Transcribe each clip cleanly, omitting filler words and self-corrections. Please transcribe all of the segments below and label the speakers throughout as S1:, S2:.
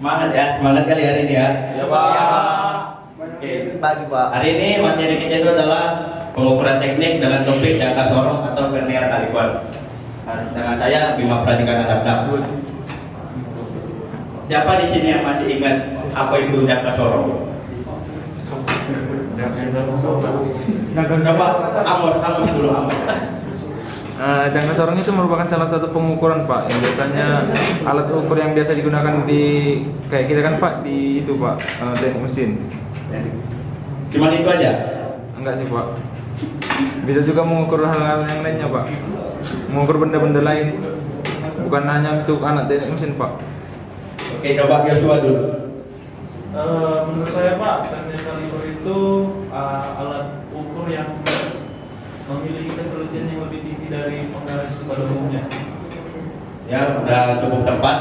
S1: Semangat ya, semangat kali hari ini ya.
S2: Ya Pak.
S1: Oke.
S2: Pagi Pak.
S1: Hari ini materi kita itu adalah pengukuran teknik dengan topik jangka sorong atau vernier kaliper. Dengan saya Bima Pradika Nadabda. Siapa di sini yang masih ingat apa itu jangka sorong? Coba Amos dulu Amos.
S3: Jangka sorong itu merupakan salah satu pengukuran Pak, yang biasanya alat ukur yang biasa digunakan di kayak kita kan Pak di itu Pak, teknik mesin.
S1: Cuma itu aja?
S3: Enggak sih Pak, bisa juga mengukur hal-hal yang lainnya Pak, mengukur benda-benda lain, bukan hanya untuk anak teknik mesin Pak.
S1: Oke, coba Joshua dulu.
S4: Menurut saya Pak, vernier kaliper itu alat ukur yang memiliki ketelitian yang lebih tinggi dari penggaris pada umumnya.
S1: Ya, udah cukup tepat.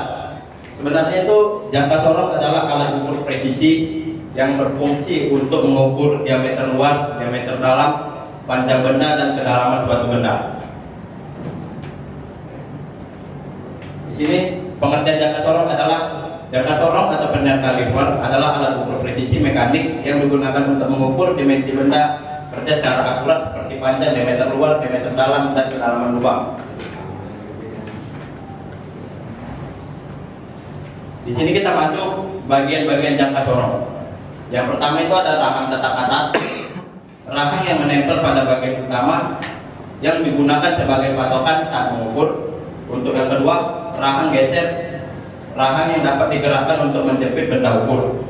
S1: Sebenarnya itu jangka sorong adalah alat ukur presisi yang berfungsi untuk mengukur diameter luar, diameter dalam, panjang benda dan kedalaman suatu benda. Di sini pengertian jangka sorong atau vernier kaliper adalah alat ukur presisi mekanik yang digunakan untuk mengukur dimensi benda kerja secara akurat seperti panjang, diameter luar, diameter dalam, dan kedalaman lubang. Di sini kita masuk bagian-bagian jangka sorong. Yang pertama itu ada rahang tetap atas, rahang yang menempel pada bagian utama yang digunakan sebagai patokan saat mengukur. Untuk yang kedua, rahang geser, rahang yang dapat digerakkan untuk menjepit benda ukur.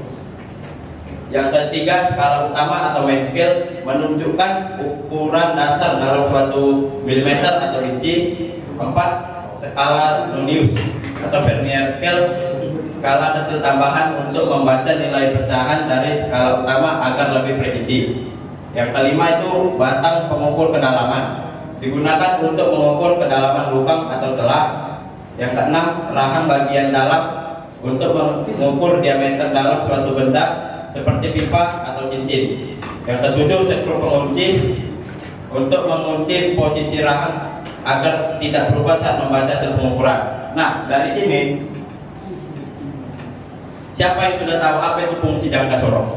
S1: Yang ketiga, skala utama atau main scale menunjukkan ukuran dasar dalam suatu milimeter atau inci. Keempat, skala Nonius atau vernier scale, skala kecil tambahan untuk membaca nilai pecahan dari skala utama agar lebih presisi. Yang kelima itu batang pengukur kedalaman, digunakan untuk mengukur kedalaman lubang atau celah. Yang keenam, rahang bagian dalam untuk mengukur diameter dalam suatu benda seperti pipa atau cincin. Yang ketujuh, skru pengunci untuk mengunci posisi rahang agar tidak berubah saat membaca hasil pengukuran. Nah, dari sini siapa yang sudah tahu apa itu fungsi jangka sorong?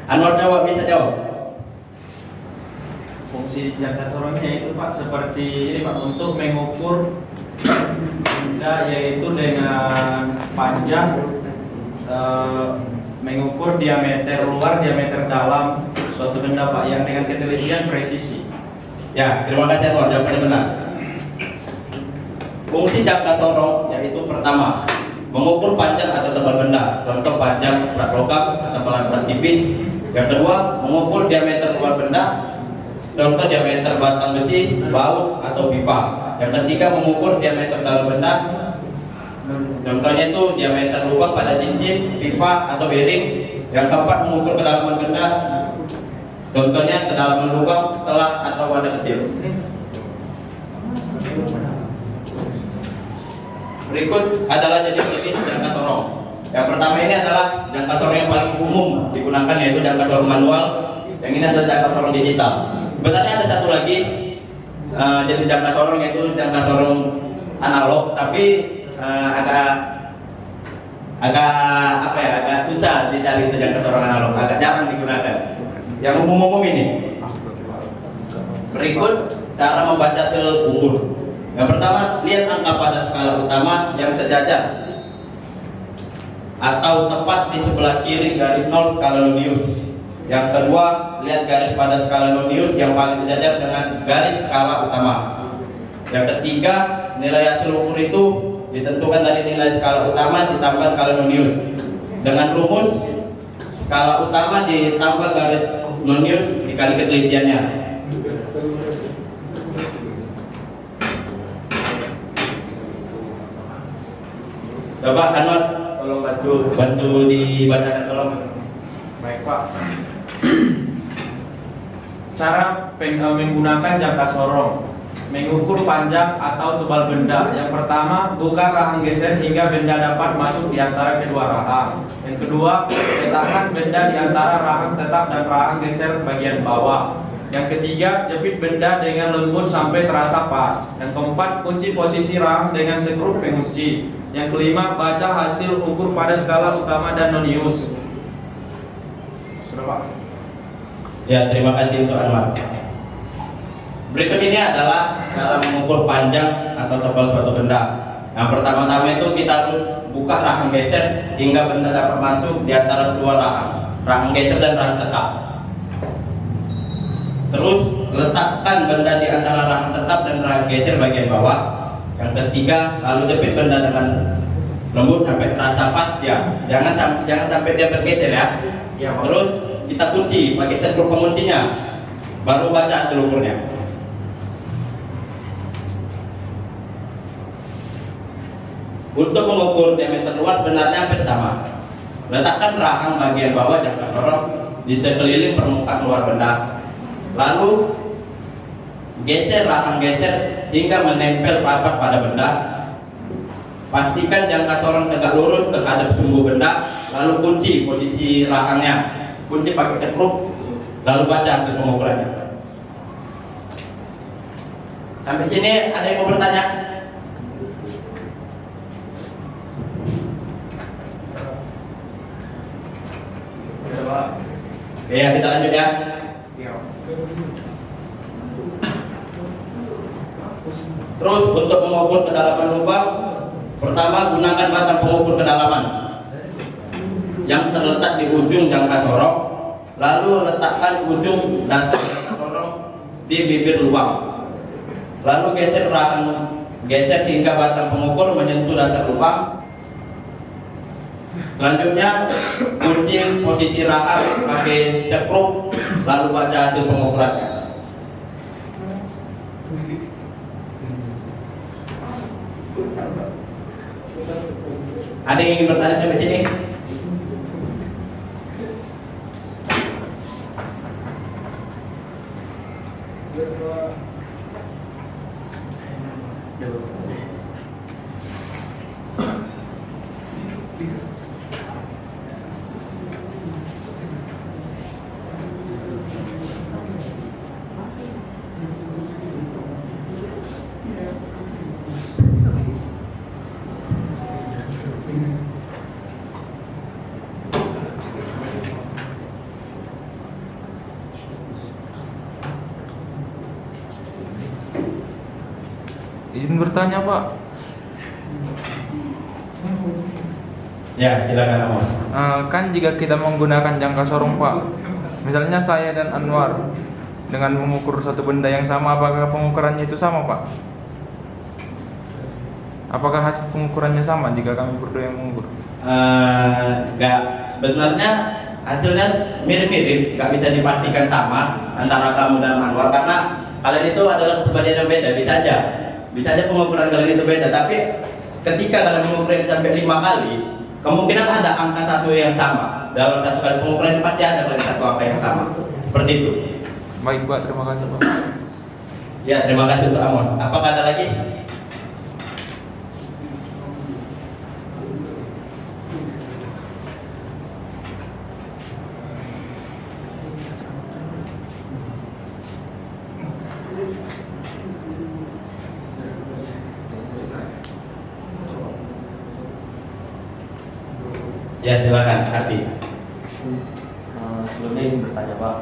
S1: Anwar jawab, bisa jawab.
S4: Fungsi jangka sorongnya itu Pak seperti ini Pak, untuk mengukur benda yaitu dengan panjang, mengukur diameter luar, diameter dalam suatu benda Pak, yang dengan ketelitian presisi.
S1: Ya, terima kasih Anwar, jawabannya benar. Fungsi jangka sorong yaitu pertama, mengukur panjang atau tebal benda, contoh panjang berat logam atau berat tipis. Yang kedua, mengukur diameter luar benda, contoh diameter batang besi, baut atau pipa. Yang ketiga, mengukur diameter dalam benda, contohnya itu diameter lubang pada cincin, pipa atau bearing. Yang keempat, mengukur kedalaman benda, contohnya kedalaman lubang, celah atau wadah kecil. Berikut adalah jenis-jenis jangka sorong. Yang pertama ini adalah jangka sorong yang paling umum digunakan, yaitu jangka sorong manual. Yang ini adalah jangka sorong digital. Sebenarnya ada satu lagi jenis jangka sorong, yaitu jangka sorong analog, tapi agak susah dicari itu jangka sorong analog, agak jarang digunakan. Yang umum-umum ini. Berikut cara membaca hasil ukur. Yang pertama, lihat angka pada skala utama yang sejajar atau tepat di sebelah kiri garis 0 skala Nonius. Yang kedua, lihat garis pada skala Nonius yang paling sejajar dengan garis skala utama. Yang ketiga, nilai hasil ukur itu ditentukan dari nilai skala utama ditambah skala Nonius. Dengan rumus, skala utama ditambah garis Nonius dikali ketelitiannya. Coba Anwar, tolong bantu dibacakan tolong.
S4: Baik Pak. Cara menggunakan jangka sorong. mengukur panjang atau tebal benda. Yang pertama, buka rahang geser hingga benda dapat masuk di antara kedua rahang. Yang kedua, letakkan benda di antara rahang tetap dan rahang geser bagian bawah. Yang ketiga, jepit benda dengan lembut sampai terasa pas. Yang keempat, kunci posisi rahang dengan skrup pengunci. Yang kelima, baca hasil ukur pada skala utama dan nonius. Sudah Pak?
S1: Ya, terima kasih untuk Anwar. Berikut ini adalah cara mengukur panjang atau tebal suatu benda. Yang pertama-tama itu kita harus buka rahang geser hingga benda dapat masuk di antara dua rahang geser dan rahang tetap. Terus letakkan benda di antara rahang tetap dan rahang geser bagian bawah. Yang ketiga, lalu jepit benda dengan lembut sampai terasa pas ya. Jangan sampai dia bergeser ya. Terus kita kunci pakai skrup penguncinya, baru baca hasil ukurnya. Untuk mengukur diameter luar sebenarnya hampir sama. Letakkan rahang bagian bawah jangka sorong di sekeliling permukaan luar benda. Lalu geser rahang geser hingga menempel rapat pada benda. Pastikan jangka sorong tegak lurus terhadap sumbu benda. Lalu kunci posisi rahangnya. Kunci pakai skrup, lalu baca hasil pengukurannya. Sampai sini ada yang mau bertanya? Ya, kita lanjut ya. Terus untuk mengukur kedalaman lubang, pertama gunakan batang pengukur kedalaman yang terletak di ujung jangka sorong, lalu letakkan ujung dasar jangka sorong di bibir lubang, lalu geser hingga batang pengukur menyentuh dasar lubang. Selanjutnya kunci posisi rahang pakai skrup, lalu baca hasil pengukurannya. Ada yang ingin bertanya sampai sini?
S3: Izin bertanya Pak.
S1: Ya, silakan Amos.
S3: Kan jika kita menggunakan jangka sorong Pak, misalnya saya dan Anwar dengan mengukur satu benda yang sama, apakah pengukurannya itu sama Pak? Apakah hasil pengukurannya sama jika kami berdua yang mengukur?
S1: Enggak, sebenarnya hasilnya mirip-mirip, nggak bisa dipastikan sama antara kamu dan Anwar karena kalian itu adalah kepribadian yang beda. Bisa aja pengukuran kalian itu beda, tapi ketika kalian mengukur sampai 5 kali, kemungkinan ada angka satu yang sama. Dalam satu kali pengukuran pasti ada satu angka yang sama. Seperti itu.
S3: Baik Pak, terima kasih Pak.
S1: Ya, terima kasih untuk Amos. Apakah ada lagi? Ya, silakan, Arti.
S2: Sebelumnya ingin bertanya Pak,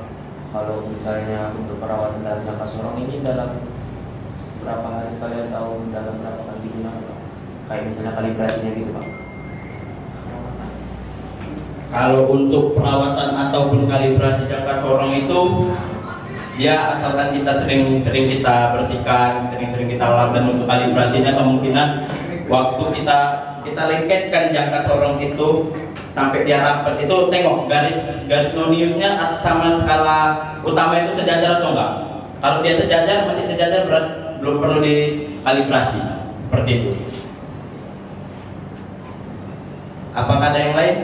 S2: kalau misalnya untuk perawatan dalam jangka sorong ini dalam berapa hari sekali atau dalam berapa kali digunakan Pak? Kayak misalnya kalibrasinya gitu Pak.
S1: Kalau untuk perawatan ataupun kalibrasi jangka sorong itu, dia asalkan kita sering kita bersihkan, sering kita lakukan. Untuk kalibrasinya kemungkinan waktu kita lengketkan jangka sorong itu sampai dia rapat itu, tengok garis noniusnya sama skala utama itu sejajar atau enggak. Kalau dia sejajar, masih sejajar, belum perlu dikalibrasi. Seperti itu. Apakah ada yang lain?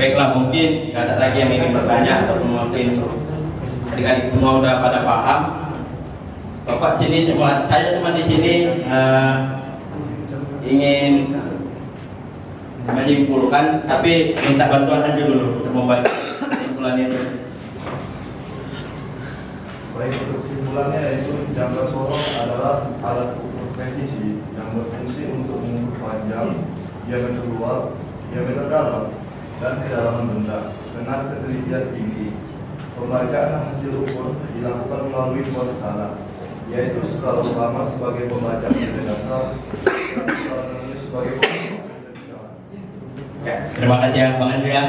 S1: Baiklah, mungkin nggak ada lagi yang ingin bertanya atau mungkin adik-adik semua udah pada paham. Bapak saya cuma di sini ingin menyimpulkan, tapi minta bantuan aja dulu untuk membuat kesimpulan itu.
S5: Baik, untuk kesimpulannya yaitu jangka sorong adalah alat ukur presisi yang berfungsi untuk mengukur panjang, diameter luar, diameter dalam, dan kedalaman benda dengan ketelitian tinggi. Pembacaan hasil ukur dilakukan melalui dua skala, yaitu skala utama sebagai pembacaan nilai dasar dan skala menulis sebagai pembacaan nilai bilangan.
S1: Ya, terima kasih ya Bang Andri ya.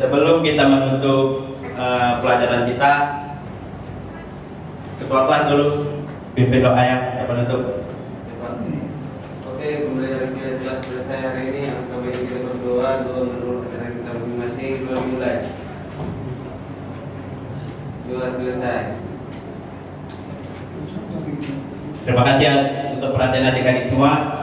S1: Sebelum kita menutup pelajaran kita, ketua kelas dulu pimpin doa yang penutup.
S6: Oke, pembelajaran kita telah selesai hari ini. Kami ingin berdoa menurut ajaran kita masing-masing. Doa dimulai. Doa selesai.
S1: Terima kasih ya untuk perhatian adik-adik semua.